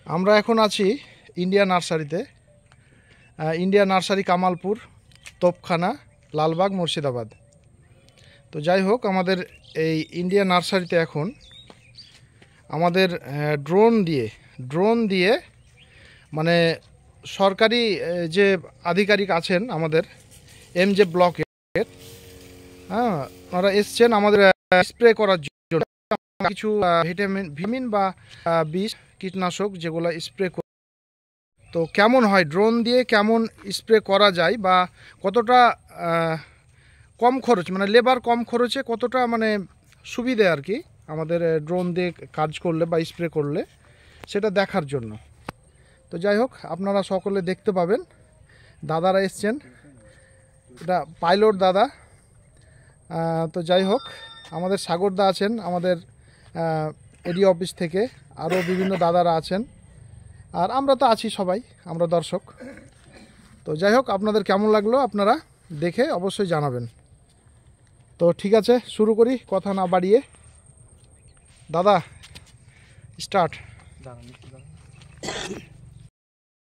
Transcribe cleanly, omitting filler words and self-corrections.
আমরা এখন আছি ইন্ডিয়া নার্সারিতে। India nursery Kamalpur, Topkhana, Lalbagh, Murshidabad. তো যাই হোক, আমাদের এই ইন্ডিয়া নার্সারিতে এখন আমাদের ড্রোন দিয়ে মানে সরকারি যে আধিকারিক আছেন আমাদের MJ ব্লকের, হ্যাঁ, ওনারা এসছেন আমাদের স্প্রে করার জন্য কিছু ভিটামিন বা বিষ কীটনাশক যেগুলো স্প্রে। তো কেমন হয় ড্রোন দিয়ে, কেমন স্প্রে করা যায় বা কতটা কম খরচ, মানে লেবার কম খরচে কতটা মানে সুবিধে আর কি আমাদের ড্রোন দিয়ে কাজ করলে বা স্প্রে করলে, সেটা দেখার জন্য। তো যাই হোক, আপনারা সকলে দেখতে পাবেন, দাদারা এসছেন, এটা পাইলট দাদা। তো যাই হোক, আমাদের সাগরদা আছেন আমাদের এডি অফিস থেকে, আরও বিভিন্ন দাদারা আছেন, আর আমরা তো আছি সবাই, আমরা দর্শক। তো যাই হোক, আপনাদের কেমন লাগলো আপনারা দেখে অবশ্যই জানাবেন। তো ঠিক আছে, শুরু করি কথা না বাড়িয়ে। দাদা স্টার্ট।